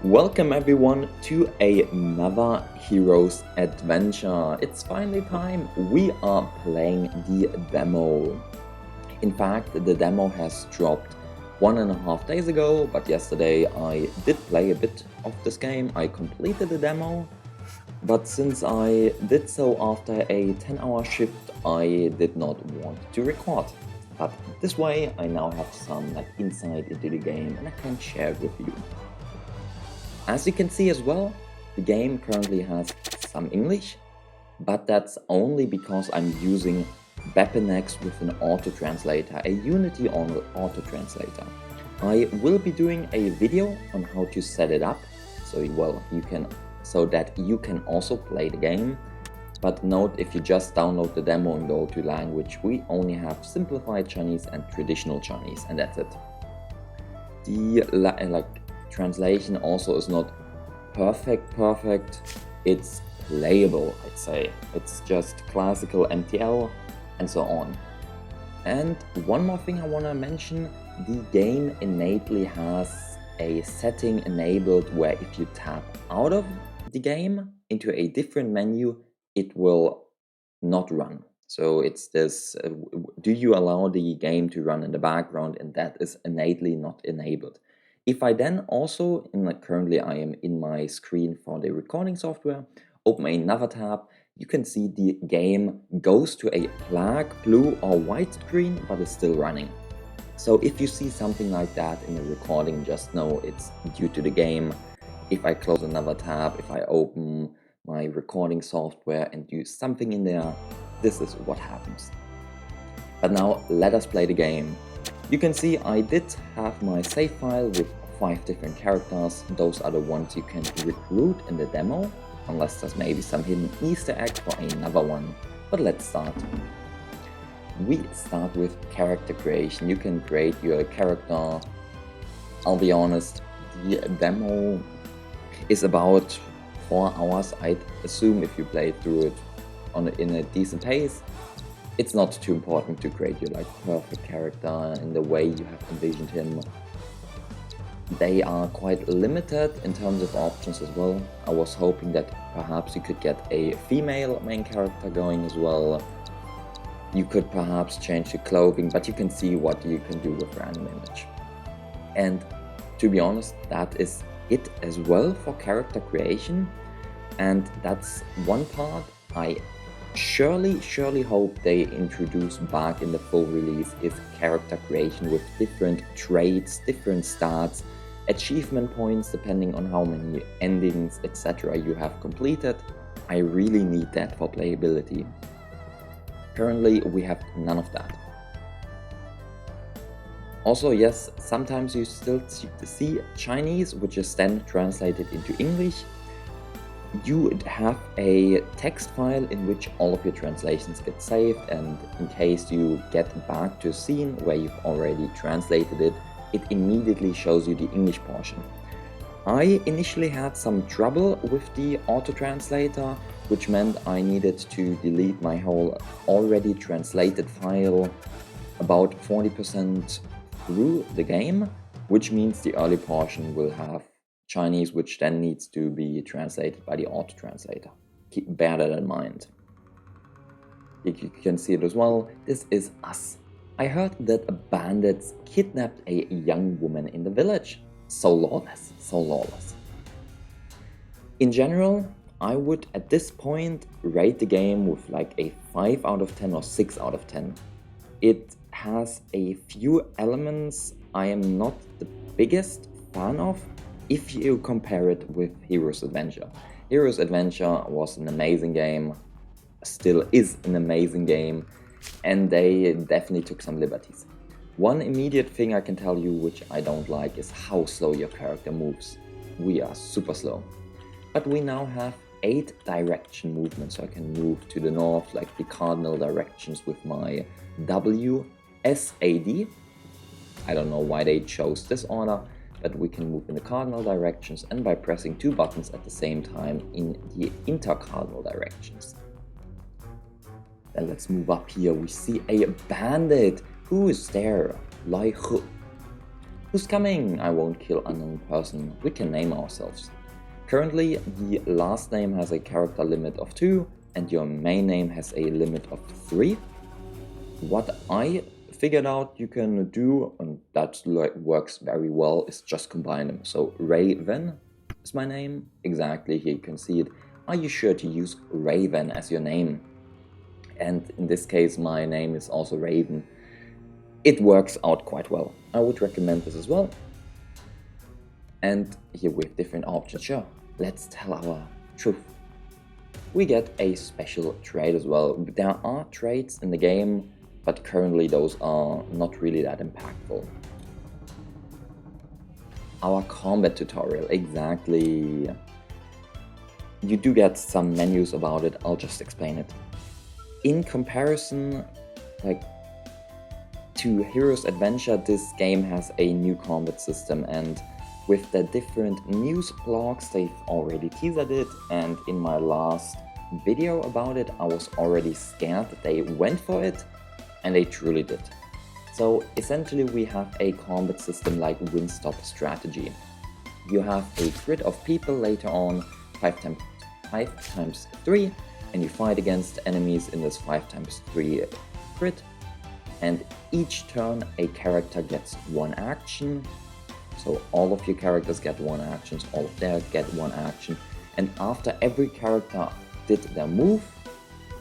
Welcome everyone to another Heroes Adventure. It's finally time. We are playing the demo. In fact, the demo has dropped 1.5 days ago, but yesterday I did play a bit of this game. I completed the demo, but since I did so after a 10-hour shift, I did not want to record. But this way I now have some insight into the game and I can share it with you. As you can see as well, the game currently has some English, but that's only because I'm using Bepinex with an auto-translator, a Unity auto-translator. I will be doing a video on how to set it up, so that you can also play the game. But note, if you just download the demo and go to language, we only have simplified Chinese and traditional Chinese, and that's it. The translation also is not perfect. It's playable, I'd say. It's just classical MTL and so on. And one more thing I want to mention, the game innately has a setting enabled where if you tap out of the game into a different menu, it will not run. So it's this, do you allow the game to run in the background, and that is innately not enabled. If I then also, currently I am in my screen for the recording software, open another tab, you can see the game goes to a black, blue or white screen, but it's still running. So if you see something like that in the recording, just know it's due to the game. If I close another tab, if I open my recording software and do something in there, this is what happens. But now let us play the game. You can see I did have my save file with 5 different characters. Those are the ones you can recruit in the demo, unless there's maybe some hidden Easter egg for another one. But let's start. We start with character creation. You can create your character. I'll be honest, the demo is about 4 hours. I'd assume if you play through it in a decent pace, it's not too important to create your perfect character in the way you have envisioned him. They are quite limited in terms of options as well. I was hoping that perhaps you could get a female main character going as well. You could perhaps change the clothing, but you can see what you can do with random image. And to be honest, that is it as well for character creation. And that's one part I surely hope they introduce back in the full release, is character creation with different traits, different stats, achievement points depending on how many endings, etc. you have completed. I really need that for playability. Currently we have none of that. Also, yes, sometimes you still see Chinese, which is then translated into English. You have a text file in which all of your translations get saved, and in case you get back to a scene where you've already translated it, it immediately shows you the English portion. I initially had some trouble with the auto-translator, which meant I needed to delete my whole already translated file about 40% through the game, which means the early portion will have Chinese, which then needs to be translated by the auto-translator. Bear that in mind. You can see it as well. This is us. I heard that bandits kidnapped a young woman in the village. So lawless, so lawless. In general, I would at this point rate the game with a 5 out of 10 or 6 out of 10. It has a few elements I am not the biggest fan of if you compare it with Heroes Adventure. Heroes Adventure was an amazing game, still is an amazing game, and they definitely took some liberties. One immediate thing I can tell you which I don't like is how slow your character moves. We are super slow. But we now have 8 direction movements, so I can move to the north, like the cardinal directions with my WSAD. I don't know why they chose this order, but we can move in the cardinal directions and by pressing 2 buttons at the same time in the intercardinal directions. Then let's move up here. We see a bandit. Who is there? Lai He. Who's coming? I won't kill unknown person. We can name ourselves. Currently, the last name has a character limit of 2 and your main name has a limit of 3. What I figured out you can do, and that works very well, is just combine them. So Raven is my name. Exactly, here you can see it. Are you sure to use Raven as your name? And in this case, my name is also Raven. It works out quite well. I would recommend this as well. And here we have different options. Sure, let's tell our truth. We get a special trait as well. There are traits in the game, but currently those are not really that impactful. Our combat tutorial, exactly. You do get some menus about it, I'll just explain it. In comparison, to Hero's Adventure, this game has a new combat system, and with the different news blogs, they've already teased it, and in my last video about it, I was already scared that they went for it, and they truly did. So essentially we have a combat system like win-stop strategy. You have a grid of people later on, 5 times 3, and you fight against enemies in this 5 times 3 grid. And each turn a character gets 1 action. So all of your characters get 1 action, all of theirs get 1 action. And after every character did their move,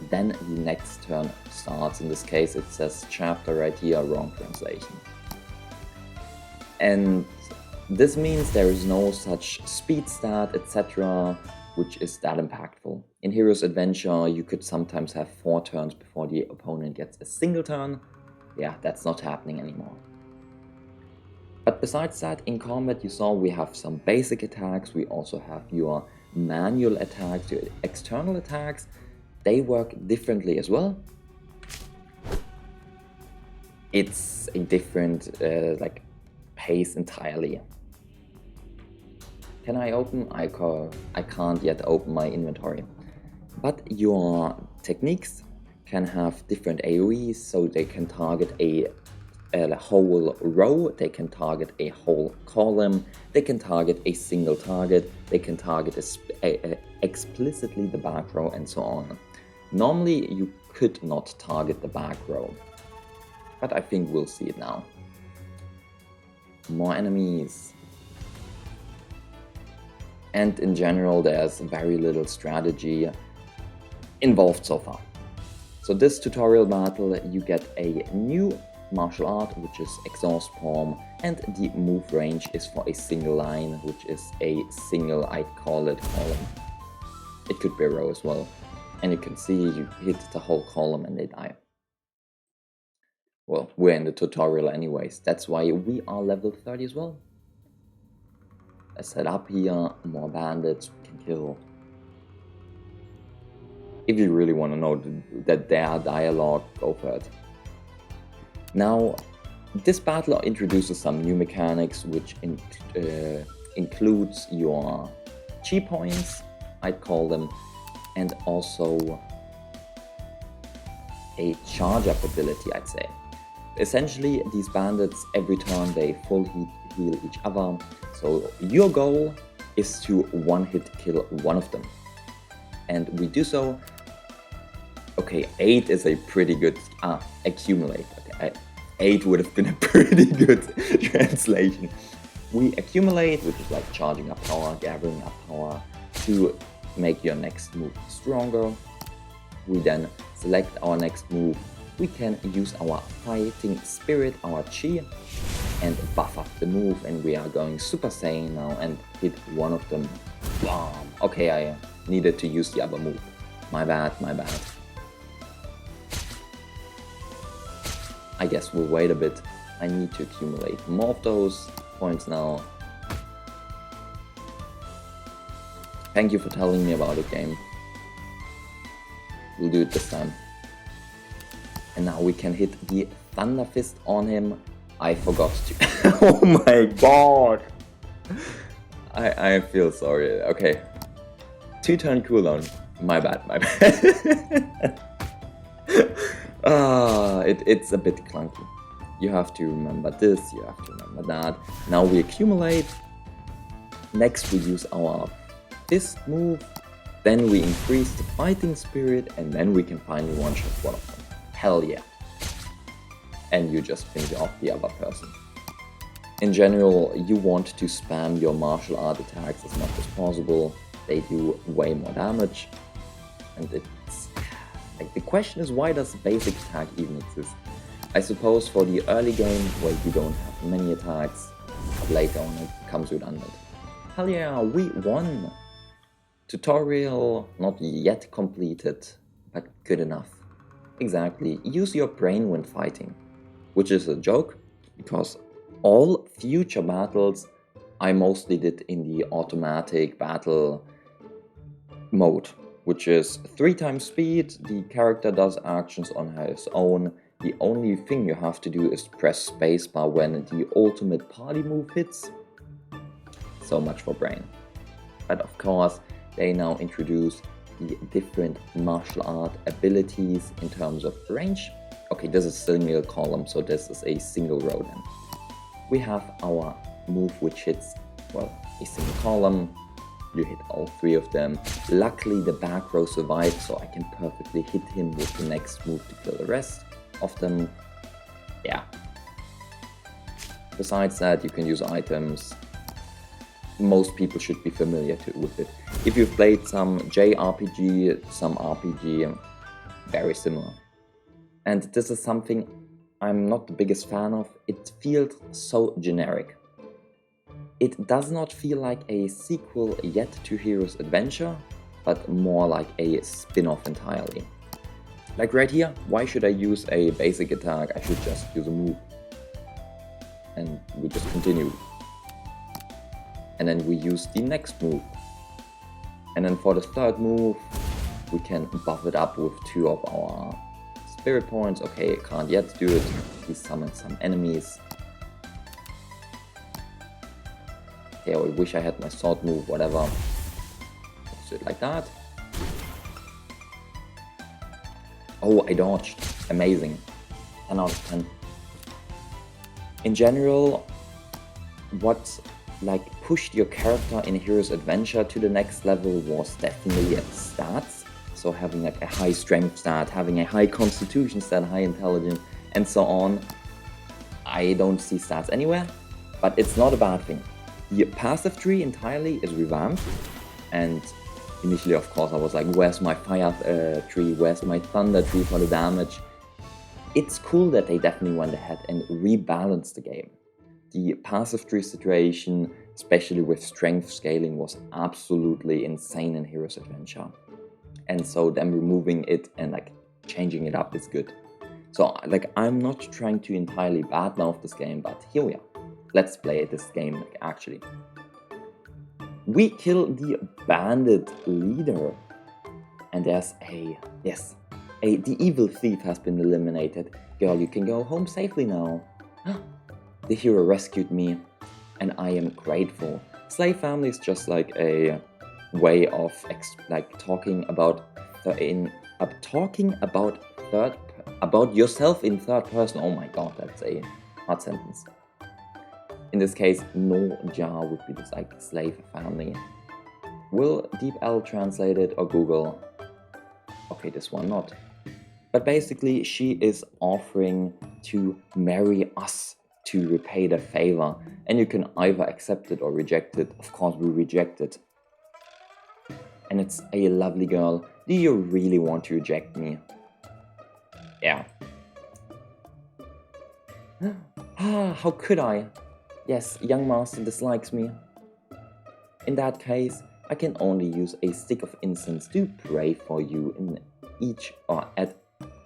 then the next turn starts. In this case it says chapter right here, wrong translation. And this means there is no such speed stat, etc., which is that impactful. In Hero's Adventure you could sometimes have 4 turns before the opponent gets a single turn. Yeah, that's not happening anymore. But besides that, in combat you saw we have some basic attacks, we also have your manual attacks, your external attacks. They work differently as well. It's a different pace entirely. Can I open? I can't yet open my inventory. But your techniques can have different AoEs, so they can target a whole row, they can target a whole column, they can target a single target, they can target explicitly the back row, and so on. Normally you could not target the back row, but I think we'll see it now. More enemies. And in general there's very little strategy involved so far. So this tutorial battle you get a new martial art, which is exhaust palm, and the move range is for a single line, which is a single, I'd call it, column. It could be a row as well. And you can see you hit the whole column and they die. Well, we're in the tutorial anyways, that's why we are level 30 as well. I set up here, more bandits we can kill. If you really want to know that there are dialogue, go for it. Now, this battle introduces some new mechanics, which includes your chi points, I'd call them, and also a charge up ability, I'd say. Essentially, these bandits, every turn they full heal each other, so your goal is to one-hit kill one of them. And we do so. Okay, 8 is a pretty good, accumulate. Okay, 8 would have been a pretty good translation. We accumulate, which is like charging up power, gathering up power to make your next move stronger. We then select our next move. We can use our fighting spirit, our chi, and buff up the move, and we are going Super Saiyan now and hit one of them. Bam! Okay, I needed to use the other move. My bad, my bad. I guess we'll wait a bit. I need to accumulate more of those points now. Thank you for telling me about it, game. We'll do it this time. And now we can hit the Thunder Fist on him. I forgot to. Oh my god! I feel sorry. Okay. 2 turn cooldown. My bad, my bad. It's a bit clunky. You have to remember this, you have to remember that. Now we accumulate. Next we use our fist move. Then we increase the fighting spirit, and then we can finally one-shot one of them. Hell yeah. And you just finish off the other person. In general, you want to spam your martial art attacks as much as possible. They do way more damage. And it's like, the question is, why does the basic attack even exist? I suppose for the early game where you don't have many attacks, but later on it becomes redundant. Hell yeah, we won! Tutorial not yet completed, but good enough. Exactly, use your brain when fighting. Which is a joke, because all future battles I mostly did in the automatic battle mode, which is 3 times speed, the character does actions on his own. The only thing you have to do is press spacebar when the ultimate party move hits. So much for brain. But of course, they now introduce the different martial art abilities in terms of range. Okay, this is a single column, so this is a single row then. We have our move which hits, well, a single column. You hit all 3 of them. Luckily the back row survived, so I can perfectly hit him with the next move to kill the rest of them. Yeah. Besides that, you can use items. Most people should be familiar with it. If you've played some JRPG, some RPG, very similar. And this is something I'm not the biggest fan of. It feels so generic. It does not feel like a sequel yet to Hero's Adventure, but more like a spin-off entirely. Like right here, why should I use a basic attack? I should just use a move. And we just continue. And then we use the next move. And then for the third move, we can buff it up with 2 of our spirit points. Okay, can't yet do it. We summon some enemies. Okay, I wish I had my sword move, whatever. Let's do it like that. Oh, I dodged. Amazing. 10 out of 10. In general, what pushed your character in Hero's Adventure to the next level was definitely stats. So having like a high strength stat, having a high constitution stat, high intelligence, and so on. I don't see stats anywhere, but it's not a bad thing. The passive tree entirely is revamped, and initially of course I was like, where's my fire tree, where's my thunder tree for the damage? It's cool that they definitely went ahead and rebalanced the game. The passive tree situation, especially with strength scaling, was absolutely insane in Hero's Adventure. And so them removing it and like changing it up is good. So like, I'm not trying to entirely badmouth this game, but here we are. Let's play this game actually. We kill the bandit leader. And there's the evil thief has been eliminated. Girl, you can go home safely now. The hero rescued me, and I am grateful. Slave family is just like a way of talking about yourself in third person. Oh my god, that's a hard sentence. In this case, no jar would be just like slave family. Will DeepL translate it or Google? Okay, this one not. But basically, she is offering to marry us to repay the favor, and you can either accept it or reject it. Of course, we reject it. And it's a lovely girl. Do you really want to reject me? Yeah. How could I? Yes, young master dislikes me. In that case, I can only use a stick of incense to pray for you at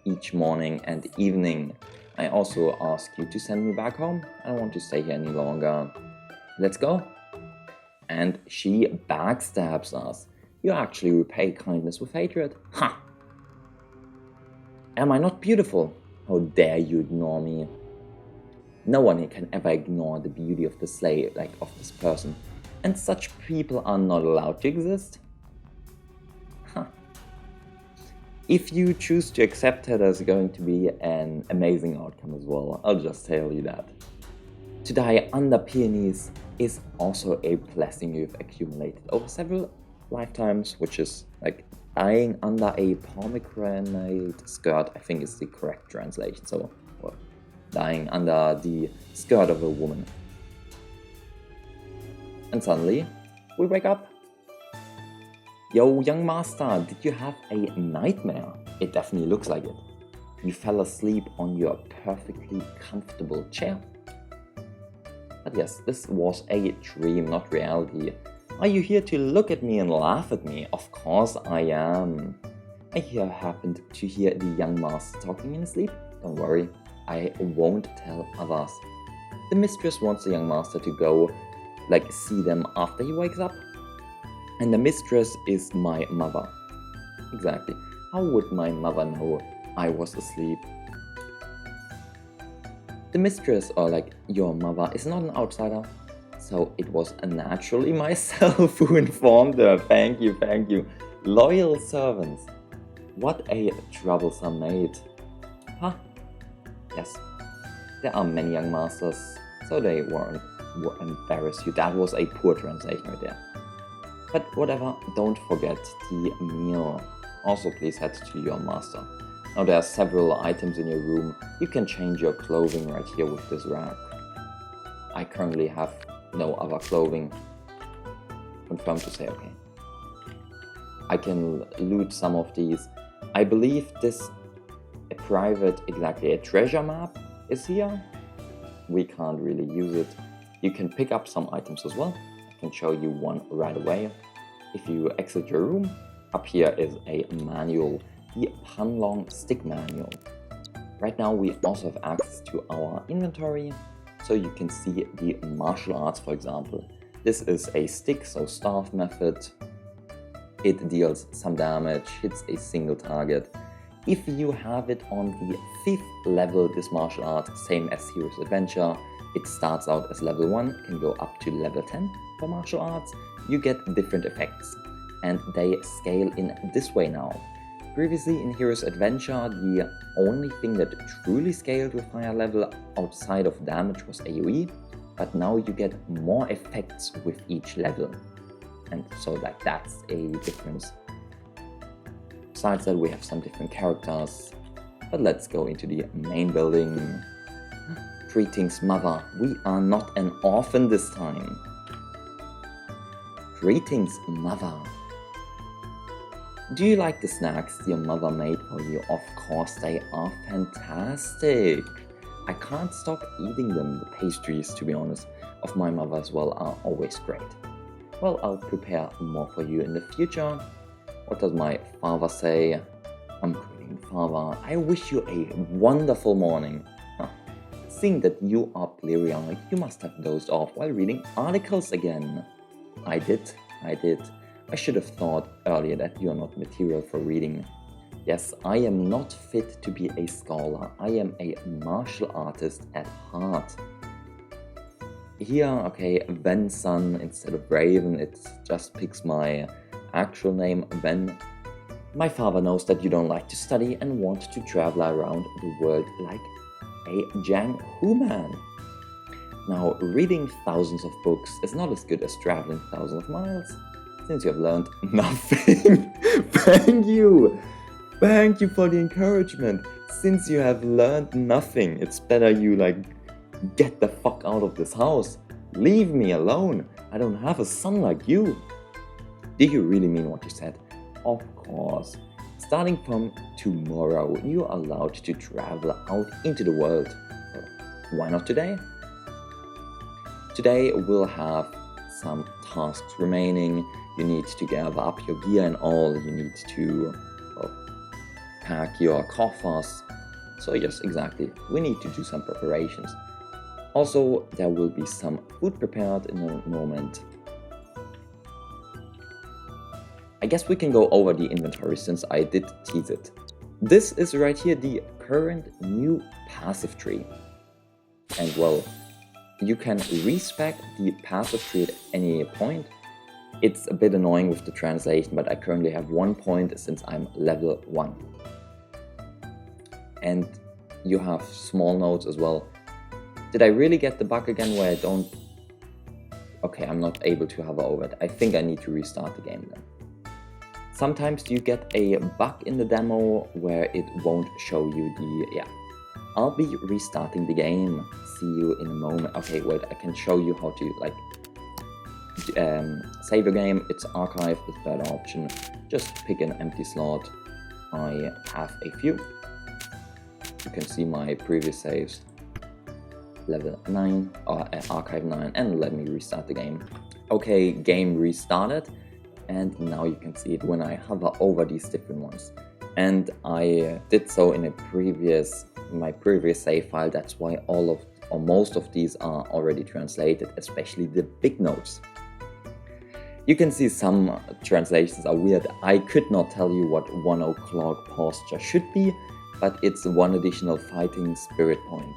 each morning and evening. I also ask you to send me back home. I don't want to stay here any longer. Let's go. And she backstabs us. You actually repay kindness with hatred. Ha! Am I not beautiful? How dare you ignore me? No one can ever ignore the beauty of the slave, of this person. And such people are not allowed to exist? Huh. If you choose to accept it, there's going to be an amazing outcome as well. I'll just tell you that. To die under peonies is also a blessing you've accumulated over several lifetimes, which is like dying under a pomegranate skirt, I think is the correct translation. So, well, dying under the skirt of a woman. And suddenly, we wake up. Yo, young master, did you have a nightmare? It definitely looks like it. You fell asleep on your perfectly comfortable chair. But yes, this was a dream, not reality. Are you here to look at me and laugh at me? Of course I am. I happened to hear the young master talking in his sleep. Don't worry, I won't tell others. The mistress wants the young master to go, see them after he wakes up. And the mistress is my mother. Exactly. How would my mother know I was asleep? The mistress, or your mother, is not an outsider. So it was naturally myself who informed her. Thank you. Loyal servants. What a troublesome maid. Huh? Yes. There are many young masters, so they won't embarrass you. That was a poor translation right there. But whatever, don't forget the meal. Also, please head to your master. Now there are several items in your room. You can change your clothing right here with this rack. I currently have no other clothing. Confirm to say okay. I can loot some of these. I believe this a treasure map is here. We can't really use it. You can pick up some items as well. I can show you one right away. If you exit your room, up here is a manual, the Panlong stick manual. Right now we also have access to our inventory, so you can see the martial arts, for example. This is a stick, so staff method. It deals some damage, hits a single target. If you have it on the 5th level, this martial art, same as Hero's Adventure, it starts out as level 1, can go up to level 10 for martial arts. You get different effects, and they scale in this way now. Previously in Hero's Adventure, the only thing that truly scaled with higher level outside of damage was AoE, but now you get more effects with each level. And so that's a difference. Besides that, we have some different characters, but let's go into the main building. Greetings, mother. We are not an orphan this time. Greetings, mother. Do you like the snacks your mother made for you? Of course, they are fantastic. I can't stop eating them. The pastries, to be honest, of my mother as well are always great. Well, I'll prepare more for you in the future. What does my father say? I'm greeting father. I wish you a wonderful morning. Seeing that you are bleary-eyed, you must have dozed off while reading articles again. I did. I should have thought earlier that you are not material for reading. Yes, I am not fit to be a scholar. I am a martial artist at heart. Here, okay, Ven-san instead of Raven, it just picks my actual name, Ven. My father knows that you don't like to study and want to travel around the world like a Jiang-Hu man. Now, reading thousands of books is not as good as traveling thousands of miles, since you have learned nothing. Thank you for the encouragement. Since you have learned nothing, it's better you get the fuck out of this house. Leave me alone. I don't have a son like you. Did you really mean what you said? Of course. Starting from tomorrow, you are allowed to travel out into the world. Why not today? Today we'll have some tasks remaining. You need to gather up your gear and all. You need to pack your coffers. So yes, exactly. We need to do some preparations. Also, there will be some food prepared in a moment. I guess we can go over the inventory since I did tease it. This is right here the current new passive tree. And well, you can respec the passive tree at any point. It's a bit annoying with the translation, but I currently have 1 point since I'm level 1. And you have small notes as well. Did I really get the bug again where I don't... Okay, I'm not able to hover over it. I think I need to restart the game then. Sometimes you get a bug in the demo where it won't show you the... Yeah. I'll be restarting the game. See you in a moment. Okay, wait, I can show you how to, like, save a game. It's archive, the third option. Just pick an empty slot. I have a few. You can see my previous saves. Level 9, or archive 9, and let me restart the game. Okay, game restarted, and now you can see it when I hover over these different ones. And I did so in my previous save file. That's why most of these are already translated, especially the big notes. You can see some translations are weird. I could not tell you what 1 o'clock posture should be, but it's 1 additional fighting spirit point.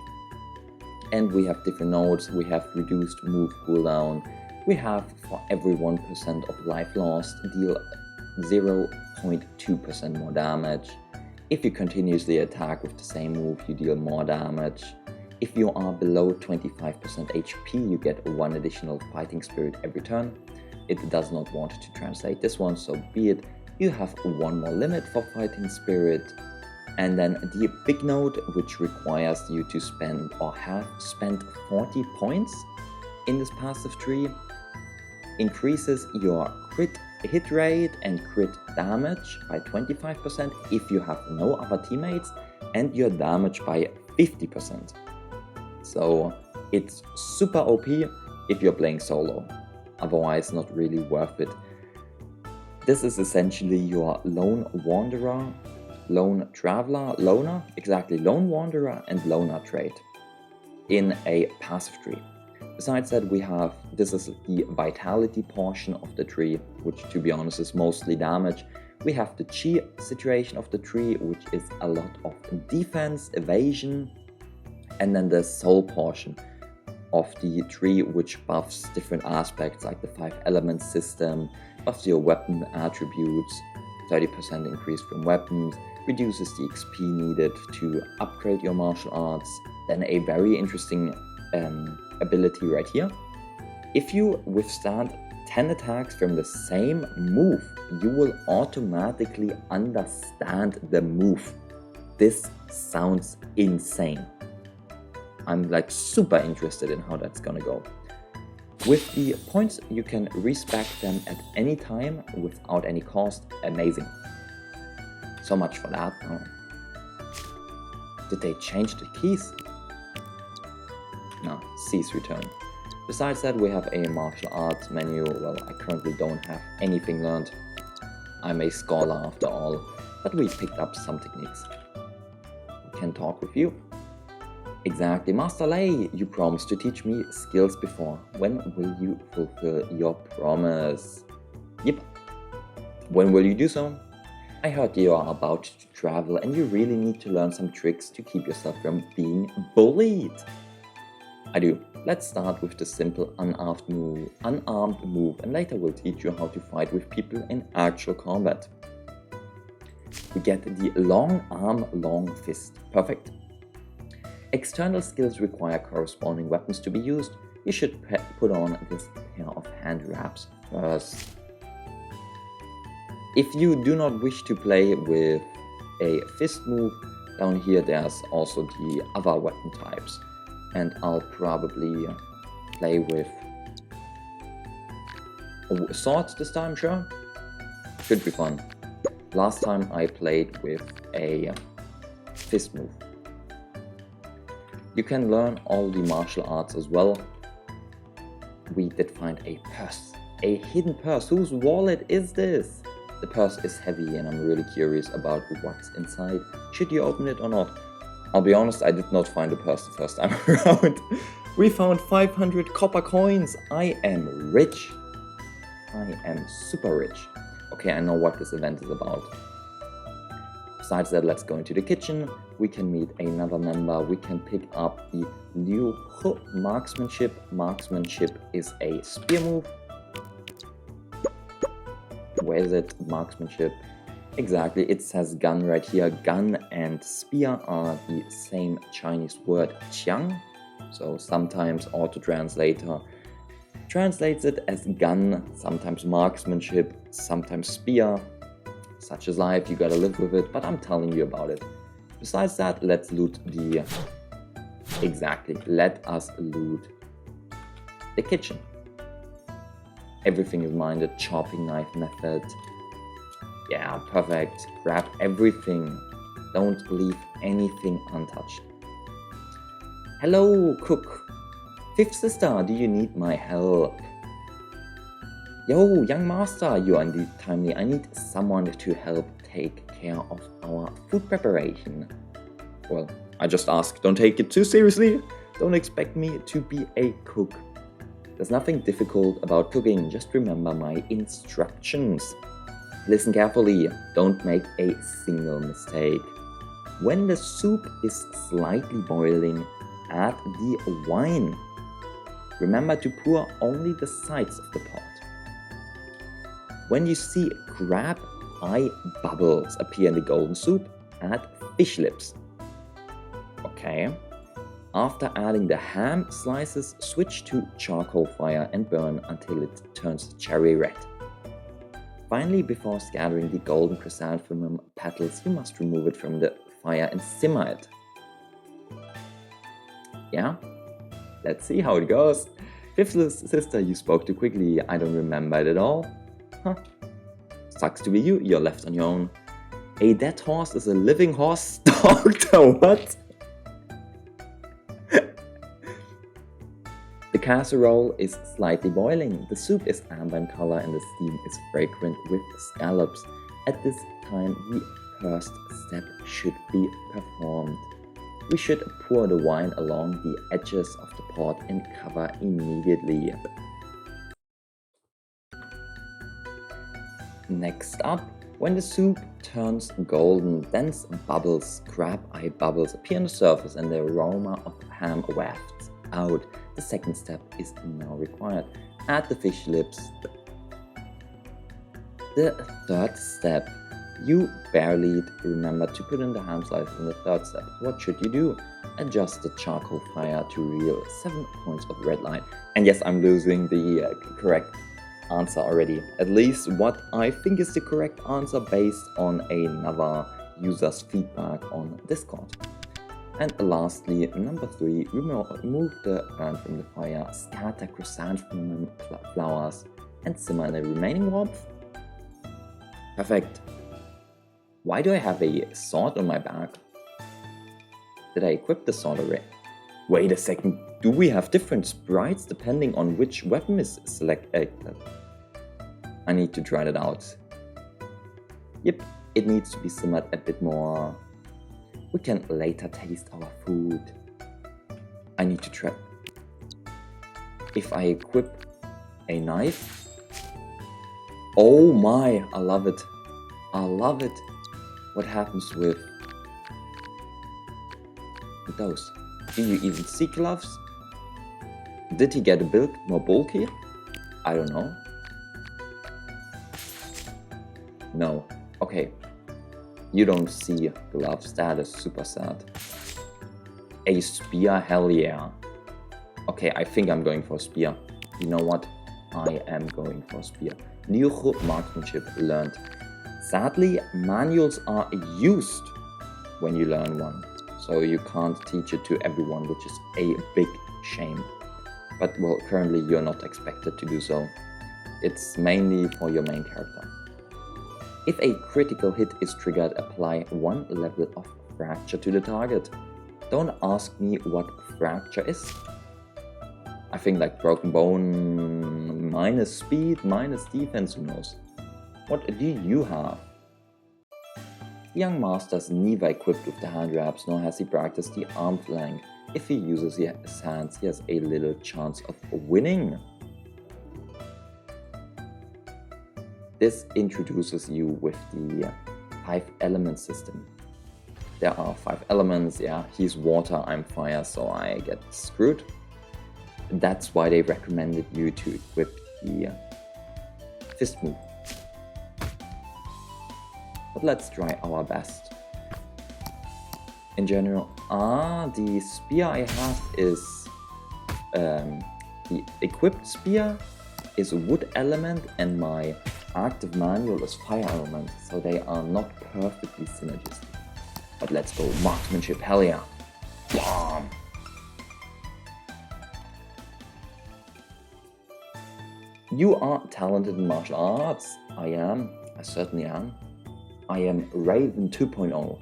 And we have different notes. We have reduced move cooldown. We have, for every 1% of life lost, deal 0.2% more damage. If you continuously attack with the same move, you deal more damage. If you are below 25% HP, you get 1 additional fighting spirit every turn. It does not want to translate this one, so be it. You have 1 more limit for fighting spirit. And then the big note, which requires you to spend or have spent 40 points in this passive tree, increases your crit hit rate and crit damage by 25% if you have no other teammates, and your damage by 50%. So it's super OP if you're playing solo, otherwise not really worth it. This is essentially your lone wanderer, lone traveler, loner, exactly, lone wanderer and loner trait in a passive tree. Besides that, we have, this is the vitality portion of the tree, which to be honest is mostly damage. We have the chi situation of the tree, which is a lot of defense, evasion, and then the soul portion of the tree, which buffs different aspects like the 5 elements system, buffs your weapon attributes, 30% increase from weapons, reduces the XP needed to upgrade your martial arts. Then a very interesting ability right here. If you withstand 10 attacks from the same move, you will automatically understand the move. This sounds insane. I'm like super interested in how that's gonna go. With the points, you can respec them at any time without any cost. Amazing. So much for that. Oh. Did they change the keys? No, cease return. Besides that, we have a martial arts menu. Well, I currently don't have anything learned. I'm a scholar after all, but we picked up some techniques. We can talk with you. Exactly, Master Lei, you promised to teach me skills before. When will you fulfill your promise? Yep. When will you do so? I heard you are about to travel and you really need to learn some tricks to keep yourself from being bullied. I do. Let's start with the simple unarmed move, and later we'll teach you how to fight with people in actual combat. We get the long arm, long fist. Perfect. External skills require corresponding weapons to be used. You should put on this pair of hand wraps first. If you do not wish to play with a fist move, down here there's also the other weapon types. And I'll probably play with swords this time, sure? Should be fun. Last time I played with a fist move. You can learn all the martial arts as well. We did find a purse. A hidden purse. Whose wallet is this? The purse is heavy and I'm really curious about what's inside. Should you open it or not? I'll be honest, I did not find a purse the first time around. We found 500 copper coins. I am rich. I am super rich. Okay, I know what this event is about. Besides that, let's go into the kitchen. We can meet another member. We can pick up the Liu He marksmanship. Marksmanship is a spear move. Where is it? Marksmanship. Exactly, it says gun right here. Gun and spear are the same Chinese word, qiang. So sometimes auto-translator translates it as gun, sometimes marksmanship, sometimes spear. Such is life, you gotta live with it, but I'm telling you about it. Besides that, let's loot the... Exactly, let us loot the kitchen. Everything is mine, the chopping knife method. Yeah, perfect. Grab everything. Don't leave anything untouched. Hello, cook. Fifth sister, do you need my help? Yo, young master, you are indeed timely. I need someone to help take care of our food preparation. Well, I just ask, don't take it too seriously. Don't expect me to be a cook. There's nothing difficult about cooking, just remember my instructions. Listen carefully, don't make a single mistake. When the soup is slightly boiling, add the wine. Remember to pour only the sides of the pot. When you see crab eye bubbles appear in the golden soup, add fish lips. Okay. After adding the ham slices, switch to charcoal fire and burn until it turns cherry red. Finally, before scattering the golden chrysanthemum petals, you must remove it from the fire and simmer it. Yeah? Let's see how it goes. Fifth sister, you spoke too quickly. I don't remember it at all. Huh. Sucks to be you, you're left on your own. A dead horse is a living horse stalked or what? The casserole is slightly boiling. The soup is amber in color and the steam is fragrant with scallops. At this time, the first step should be performed. We should pour the wine along the edges of the pot and cover immediately. Next up, when the soup turns golden, dense bubbles, crab eye bubbles appear on the surface and the aroma of ham wafts out. The second step is now required. Add the fish lips. The third step, you barely remember to put in the ham slices in the third step. What should you do? Adjust the charcoal fire to reveal 7 points of red light. And yes, I'm losing the correct answer already. At least what I think is the correct answer based on another user's feedback on Discord. And lastly, number 3, remove the urn from the fire, scatter chrysanthemum flowers and simmer the remaining warmth. Perfect. Why do I have a sword on my back? Did I equip the sword already? Wait a second, do we have different sprites depending on which weapon is selected? I need to try that out. Yep, it needs to be simmered a bit more. We can later taste our food. I need to try. If I equip a knife. Oh my, I love it. I love it. What happens with those? Do you even see gloves? Did he get a bit more bulky? I don't know. No. Okay. You don't see gloves. That is super sad. A spear? Hell yeah. Okay, I think I'm going for a spear. You know what? I am going for a spear. New marksmanship learned. Sadly, manuals are used when you learn one. So you can't teach it to everyone, which is a big shame. But well, currently you're not expected to do so. It's mainly for your main character. If a critical hit is triggered, apply 1 level of fracture to the target. Don't ask me what fracture is. I think like broken bone, minus speed, minus defense, who knows. What do you have? The young master is neither equipped with the hand wraps nor has he practiced the arm flank. If he uses his hands, he has a little chance of winning. This introduces you with the 5 element system. There are 5 elements, yeah, he's water, I'm fire, so I get screwed. That's why they recommended you to equip the fist move. but let's try our best. In general, the spear I have is the equipped spear is wood element and my active manual is fire element, so they are not perfectly synergistic. But let's go, marksmanship, hell yeah. Bam! You are talented in martial arts. I am. I certainly am. I am Raven 2.0.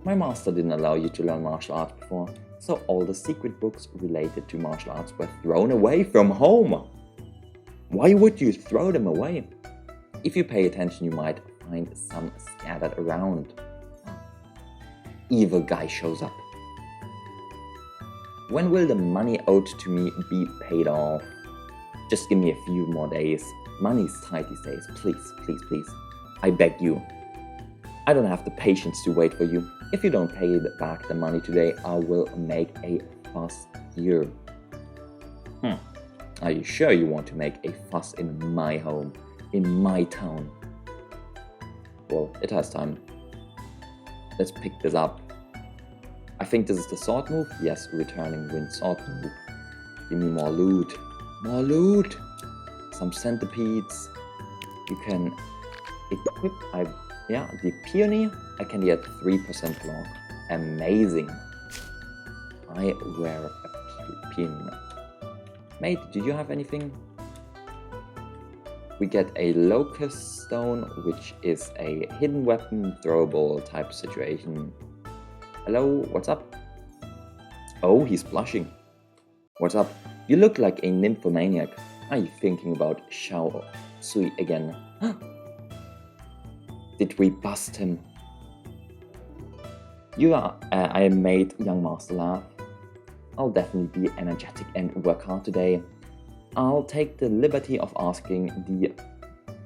My master didn't allow you to learn martial arts before, so all the secret books related to martial arts were thrown away from home. Why would you throw them away? If you pay attention, you might find some scattered around. Evil guy shows up. When will the money owed to me be paid off? Just give me a few more days. Money's tight these days. Please, please, please. I beg you. I don't have the patience to wait for you. If you don't pay back the money today, I will make a fuss here. Are you sure you want to make a fuss in my home, in my town? Well, it has time. Let's pick this up. I think this is the sword move. Yes, returning wind sword move. Give me more loot. More loot! Some centipedes. You can equip. The peony. I can get 3% block. Amazing. I wear a peony now. Mate, do you have anything? We get a locust stone, which is a hidden weapon, throwable type situation. Hello, what's up? Oh, he's blushing. What's up? You look like a nymphomaniac. Are you thinking about Xiao Sui again? Did we bust him? I made young master laugh. I'll definitely be energetic and work hard today. I'll take the liberty of asking the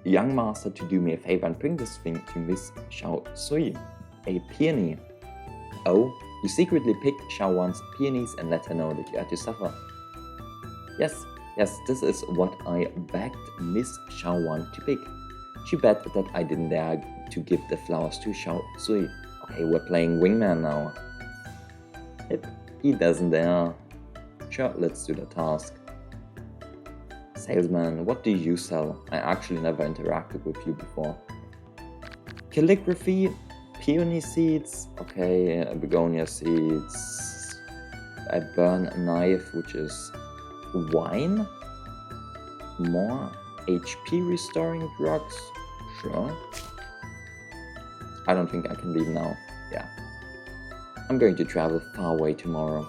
young master to do me a favor and bring this thing to Miss Xiao Sui, a peony. Oh, you secretly picked Xiao Wan's peonies and let her know that you had to suffer. Yes, this is what I begged Miss Xiao Wan to pick. She bet that I didn't dare to give the flowers to Xiao Sui. Okay, we're playing wingman now. He doesn't dare. Sure, let's do the task. Salesman, what do you sell? I actually never interacted with you before. Calligraphy, peony seeds, okay, begonia seeds, a burn knife, which is wine, more HP restoring drugs, sure. I don't think I can leave now, yeah. I'm going to travel far away tomorrow.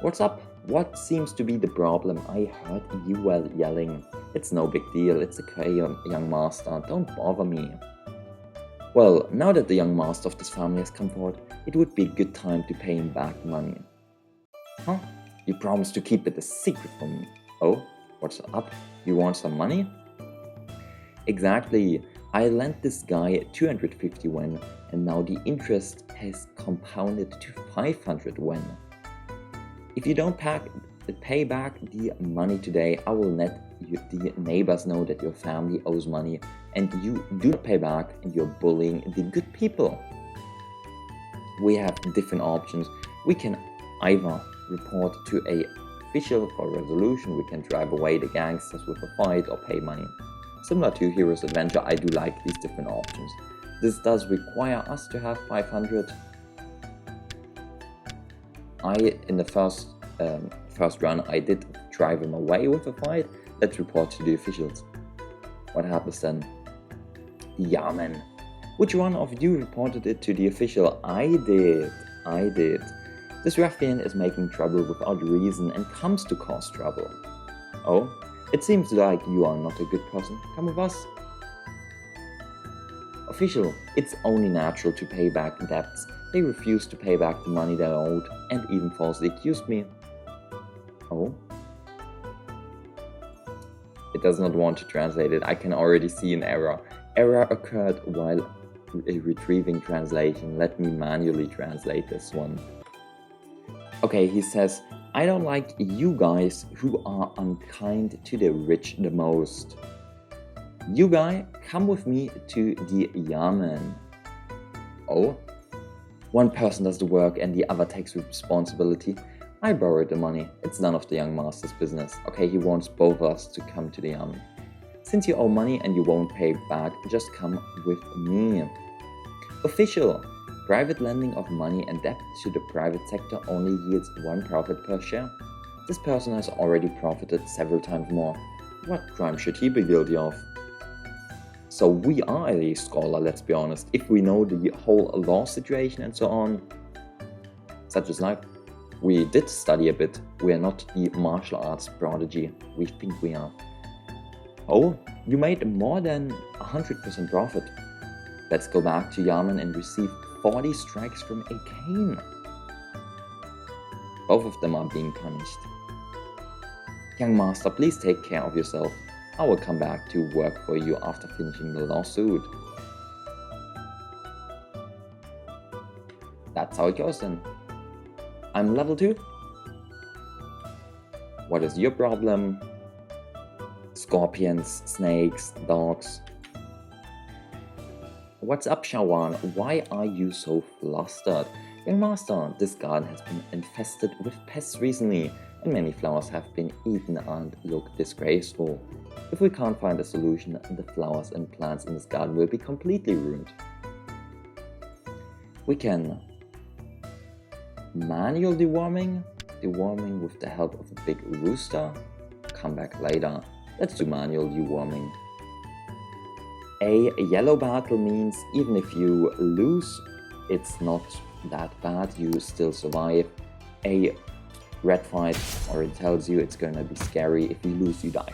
What's up? What seems to be the problem? I heard you were yelling. It's no big deal, it's okay, young master, don't bother me. Well, now that the young master of this family has come forward, it would be a good time to pay him back money. Huh? You promised to keep it a secret from me. Oh, what's up? You want some money? Exactly. I lent this guy 250 wen, and now the interest has compounded to 500 wen. If you don't pay back the money today, I will let the neighbors know that your family owes money and you do not pay back and you're bullying the good people. We have different options. We can either report to an official for resolution, we can drive away the gangsters with a fight or pay money. Similar to Hero's Adventure, I do like these different options. This does require us to have 500. In the first run, I did drive him away with a fight. Let's report to the officials. What happens then? Yeah, man. Which one of you reported it to the official? I did. This ruffian is making trouble without reason and comes to cause trouble. Oh, it seems like you are not a good person. Come with us. Official, it's only natural to pay back debts. They refused to pay back the money they owed and even falsely accused me. Oh? It does not want to translate it. I can already see an error. Error occurred while retrieving translation. Let me manually translate this one. Okay, he says, I don't like you guys who are unkind to the rich the most. You guy, come with me to the Yamen. Oh? One person does the work and the other takes responsibility. I borrowed the money. It's none of the young master's business. Okay, he wants both of us to come to the Yamen. Since you owe money and you won't pay back, just come with me. Official. Private lending of money and debt to the private sector only yields 1 profit per share. This person has already profited several times more. What crime should he be guilty of? So we are a scholar, let's be honest. If we know the whole law situation and so on, such as life, we did study a bit. We are not the martial arts prodigy we think we are. Oh, you made more than 100% profit. Let's go back to Yamen and receive 40 strikes from a cane. Both of them are being punished. Young master, please take care of yourself. I will come back to work for you after finishing the lawsuit. That's how it goes then. I'm level 2. What is your problem? Scorpions, snakes, dogs. What's up, Shawan? Why are you so flustered? Young master, this garden has been infested with pests recently, and many flowers have been eaten and look disgraceful. If we can't find a solution, the flowers and plants in this garden will be completely ruined. We can manual deworming with the help of a big rooster. Come back later. Let's do manual deworming. A yellow battle means even if you lose, it's not that bad, you still survive. A red fight already tells you it's gonna be scary. If you lose, you die.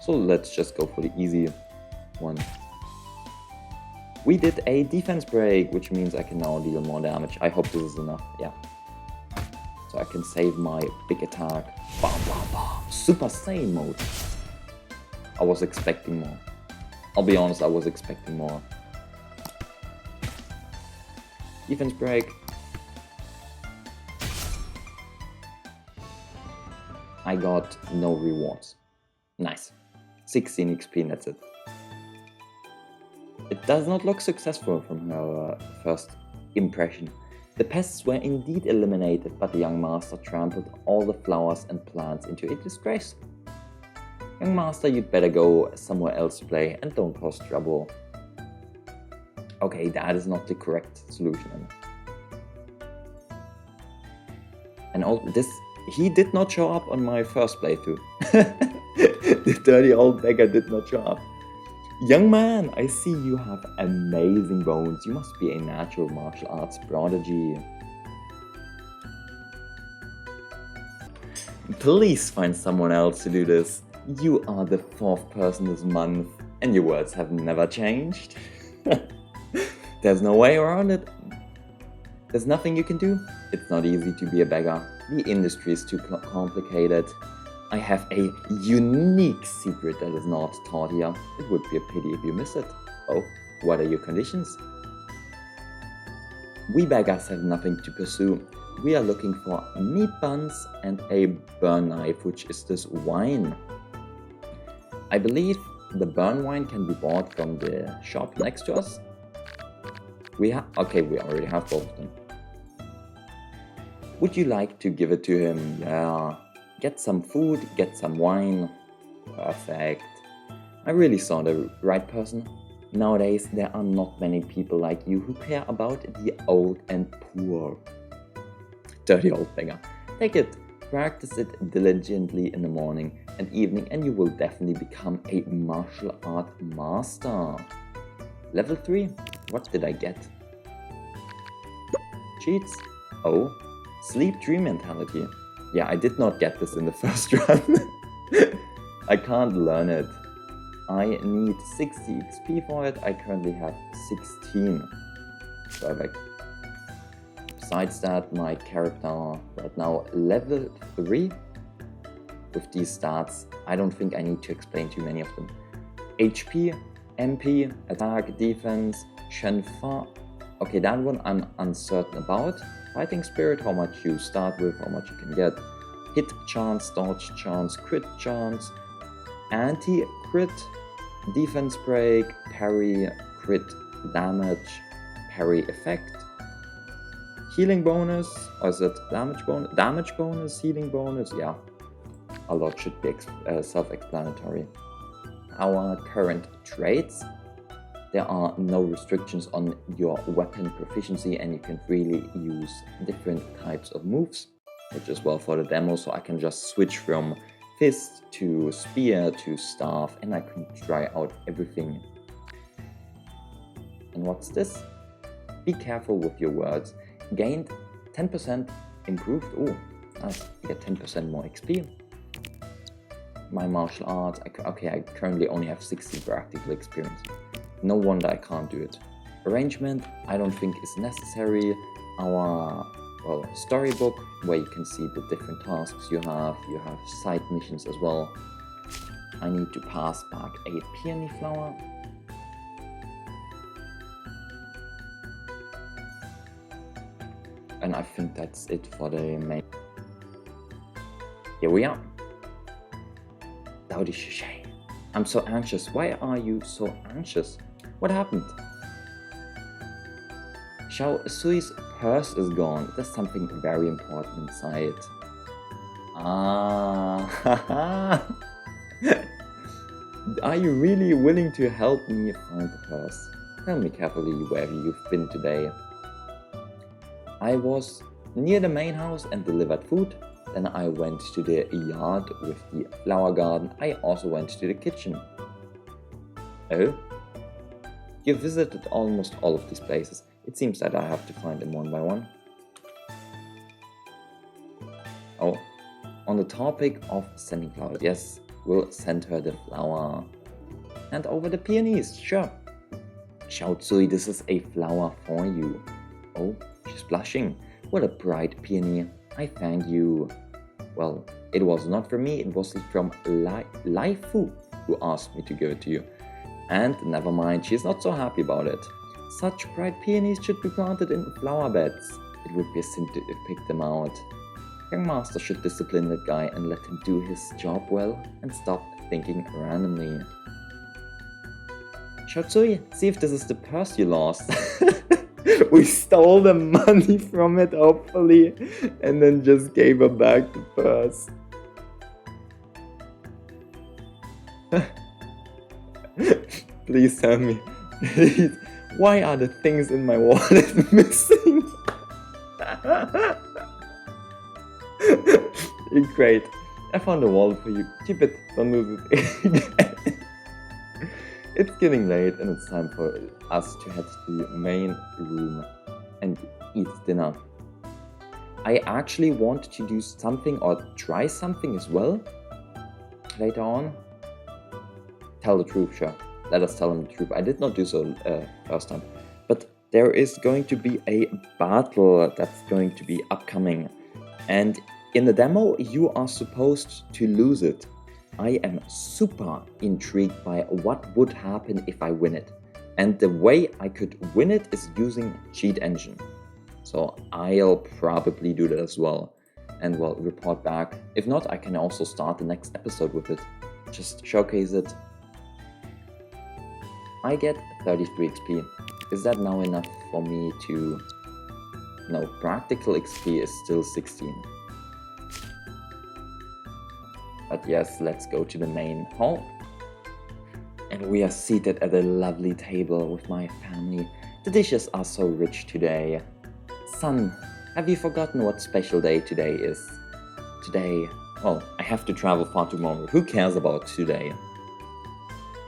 So let's just go for the easy one. We did a defense break, which means I can now deal more damage. I hope this is enough, yeah. So I can save my big attack. Bam, bam, bam. Super Saiyan mode. I was expecting more. I'll be honest, I was expecting more. Defense break. I got no rewards. Nice. 16 XP and that's it. It does not look successful from her first impression. The pests were indeed eliminated, but the young master trampled all the flowers and plants into a disgrace. Young master, you'd better go somewhere else to play and don't cause trouble. Okay, that is not the correct solution. And all this, he did not show up on my first playthrough. The dirty old beggar did not show up. Young man, I see you have amazing bones. You must be a natural martial arts prodigy. Please find someone else to do this. You are the 4th person this month, and your words have never changed. There's no way around it. There's nothing you can do. It's not easy to be a beggar. The industry is too complicated. I have a unique secret that is not taught here. It would be a pity if you miss it. Oh, what are your conditions? We beggars have nothing to pursue. We are looking for meat buns and a burn knife, which is this wine. I believe the burn wine can be bought from the shop next to us. Okay, we already have both of them. Would you like to give it to him? Yeah. Get some food, get some wine. Perfect. I really saw the right person. Nowadays, there are not many people like you who care about the old and poor. Dirty old beggar. Take it. Practice it diligently in the morning and evening and you will definitely become a martial art master. Level 3. What did I get? Cheats. Oh. Sleep dream mentality. Yeah, I did not get this in the first run. I can't learn it. I need 60 XP for it. I currently have 16. Perfect. Besides that, my character right now level 3. With these stats, I don't think I need to explain too many of them. HP, MP, attack, defense, Shenfa. Okay, that one I'm uncertain about. Fighting spirit, how much you start with, how much you can get. Hit chance, dodge chance, crit chance, anti-crit, defense break, parry, crit damage, parry effect, healing bonus, or is it damage bonus? Damage bonus, healing bonus, yeah. A lot should be self-explanatory. Our current traits, there are no restrictions on your weapon proficiency and you can freely use different types of moves, which is well for the demo, so I can just switch from fist to spear to staff and I can try out everything. And what's this? Be careful with your words. Gained 10% improved. Oh, nice. You get 10% more XP. My martial arts, okay, I currently only have 60 practical experience. No wonder I can't do it. Arrangement, I don't think is necessary. Our, well, storybook, where you can see the different tasks you have side missions as well. I need to pass back a peony flower. And I think that's it for the main. Here we are. I'm so anxious. Why are you so anxious? What happened? Xiao Sui's purse is gone. There's something very important inside. Ah, are you really willing to help me find the purse? Tell me carefully where you've been today. I was near the main house and delivered food. Then I went to the yard with the flower garden. I also went to the kitchen. Oh? You visited almost all of these places. It seems that I have to find them one by one. Oh, on the topic of sending flowers, yes, we'll send her the flower. And over the peonies, sure. Xiao Zui, this is a flower for you. Oh, she's blushing. What a bright peony. I thank you. Well, it was not from me, it was from Lai Fu who asked me to give it to you. And never mind, she's not so happy about it. Such bright peonies should be planted in flower beds. It would be a sin to pick them out. Young master should discipline that guy and let him do his job well and stop thinking randomly. Xiaozui, see if this is the purse you lost. We stole the money from it, hopefully, and then just gave her back the purse. Please tell me, please, why are the things in my wallet missing? Great, I found a wallet for you. Keep it, don't lose it. It's getting late and it's time for us to head to the main room and eat dinner. I actually want to do something or try something as well later on. Tell the truth, sure. Let us tell him the truth. I did not do so first time. But there is going to be a battle that's going to be upcoming. And in the demo, you are supposed to lose it. I am super intrigued by what would happen if I win it. And the way I could win it is using cheat engine. So I'll probably do that as well. And will report back. If not, I can also start the next episode with it. Just showcase it. I get 33 XP. Is that now enough for me to... No, practical XP is still 16. But yes, let's go to the main hall. And we are seated at a lovely table with my family. The dishes are so rich today. Son, have you forgotten what special day today is? Today, well, I have to travel far tomorrow. Who cares about today?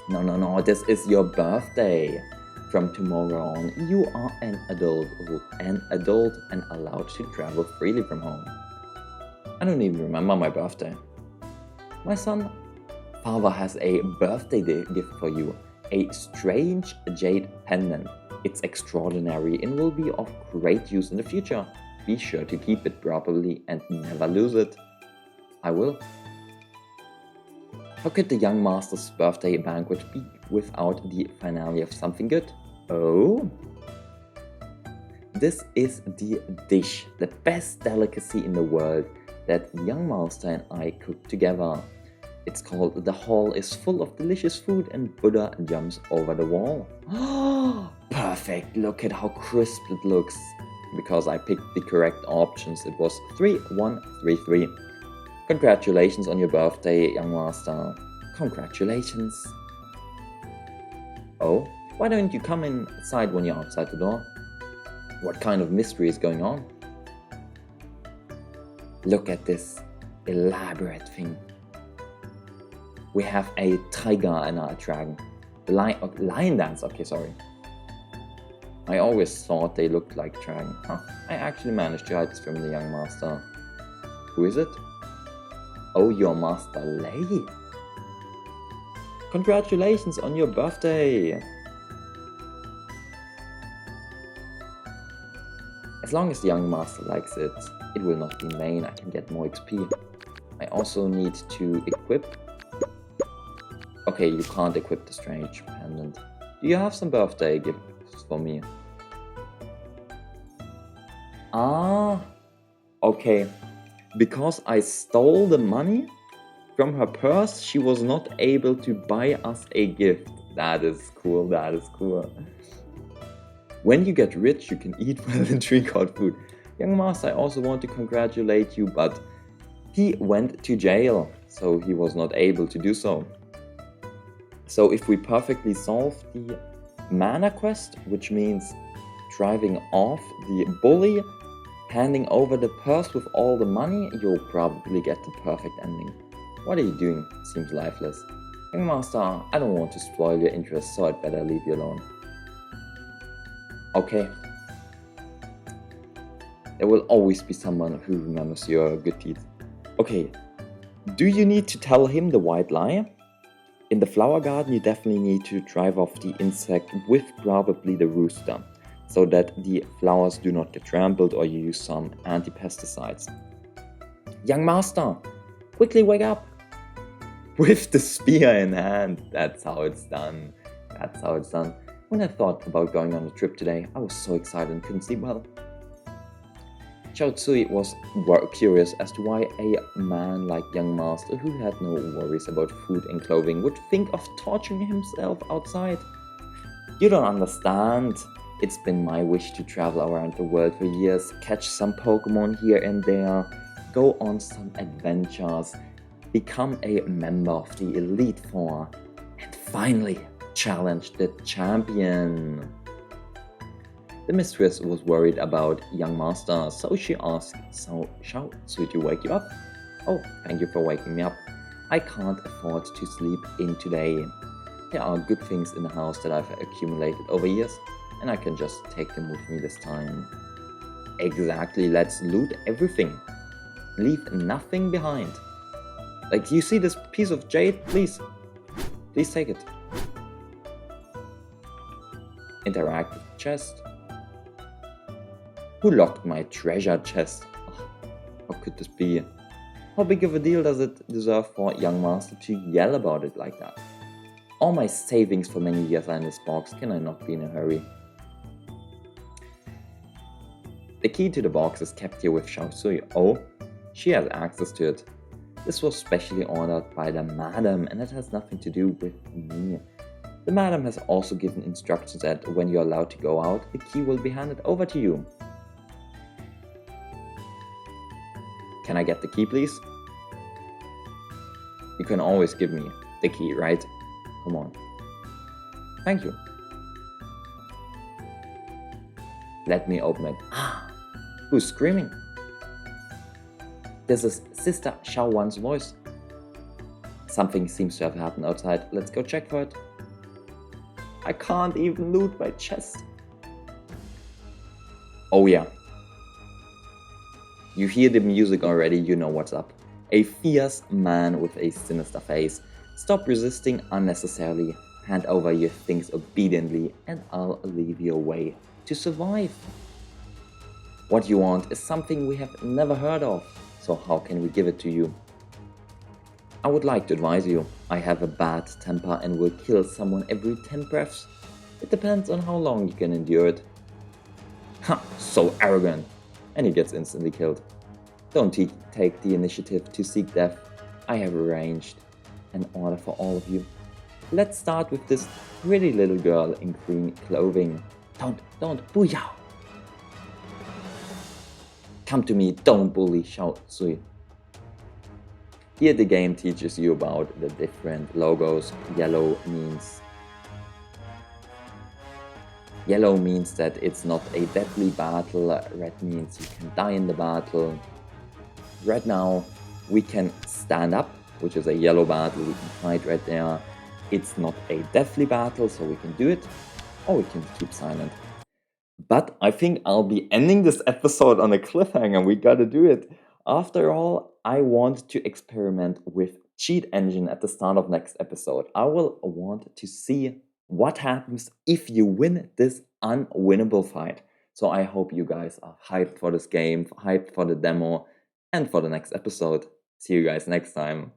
No, this is your birthday. From tomorrow on, you are an adult and allowed to travel freely from home. I don't even remember my birthday. My son, father has a birthday gift for you, a strange jade pendant. It's extraordinary and will be of great use in the future. Be sure to keep it properly and never lose it. I will. How could the young master's birthday banquet be without the finale of something good? Oh? This is the dish, the best delicacy in the world that young master and I cooked together. It's called The Hall is Full of Delicious Food and Buddha Jumps Over the Wall. Perfect! Look at how crisp it looks. Because I picked the correct options, it was 3133. Congratulations on your birthday, young master. Congratulations. Oh, why don't you come inside when you're outside the door? What kind of mystery is going on? Look at this elaborate thing. We have a tiger and a dragon. The lion dance, okay, sorry. I always thought they looked like dragon. I actually managed to hide this from the young master. Who is it? Oh, your Master Lei. Congratulations on your birthday. As long as the young master likes it, it will not be in vain. I can get more XP. I also need to equip. Okay, you can't equip the strange pendant. Do you have some birthday gifts for me? Ah, okay. Because I stole the money from her purse, she was not able to buy us a gift. That is cool, that is cool. When you get rich, you can eat well and drink hot food. Young master, I also want to congratulate you, but he went to jail, so he was not able to do so. So if we perfectly solve the mana quest, which means driving off the bully, handing over the purse with all the money, you'll probably get the perfect ending. What are you doing? Seems lifeless. Young master, I don't want to spoil your interest, so I'd better leave you alone. Okay. There will always be someone who remembers your good deeds. Okay. Do you need to tell him the white lie? In the flower garden, you definitely need to drive off the insect with probably the rooster, so that the flowers do not get trampled, or you use some anti-pesticides. Young master, quickly wake up! With the spear in hand. That's how it's done. That's how it's done. When I thought about going on a trip today, I was so excited and couldn't sleep well. Xiao Tsui was curious as to why a man like young master, who had no worries about food and clothing, would think of torturing himself outside. You don't understand. It's been my wish to travel around the world for years, catch some Pokemon here and there, go on some adventures, become a member of the Elite Four, and finally challenge the champion. The mistress was worried about young master, so she asked Xiao Tsui to wake you up. Oh, thank you for waking me up. I can't afford to sleep in today. There are good things in the house that I've accumulated over years, and I can just take them with me this time. Exactly, let's loot everything. Leave nothing behind. Like, you see this piece of jade? Please take it. Interactive chest. Who locked my treasure chest? Oh, how could this be? How big of a deal does it deserve for young master to yell about it like that? All my savings for many years are in this box. Can I not be in a hurry? The key to the box is kept here with Xiao Tsui. Oh, she has access to it. This was specially ordered by the madam, and it has nothing to do with me. The madam has also given instructions that when you're allowed to go out, the key will be handed over to you. Can I get the key, please? You can always give me the key, right? Come on. Thank you. Let me open it. Ah, who's screaming? This is Sister Xiao Wan's voice. Something seems to have happened outside. Let's go check for it. I can't even loot my chest. Oh yeah. You hear the music already, you know what's up. A fierce man with a sinister face. Stop resisting unnecessarily. Hand over your things obediently, and I'll leave you a way to survive. What you want is something we have never heard of, so how can we give it to you? I would like to advise you. I have a bad temper and will kill someone every 10 breaths. It depends on how long you can endure it. Ha! So arrogant! And he gets instantly killed. Don't take the initiative to seek death. I have arranged. an order for all of you. Let's start with this pretty little girl in green clothing. Don't, 不要! Come to me, don't bully, 小碎. Here the game teaches you about the different logos. Yellow means that it's not a deadly battle. Red means you can die in the battle. Right now we can stand up, which is a yellow battle. We can fight right there. It's not a deathly battle, so we can do it, or we can keep silent. But I think I'll be ending this episode on a cliffhanger. We gotta do it. After all, I want to experiment with cheat engine at the start of next episode. I will want to see what happens if you win this unwinnable fight. So I hope you guys are hyped for this game, hyped for the demo, and for the next episode. See you guys next time.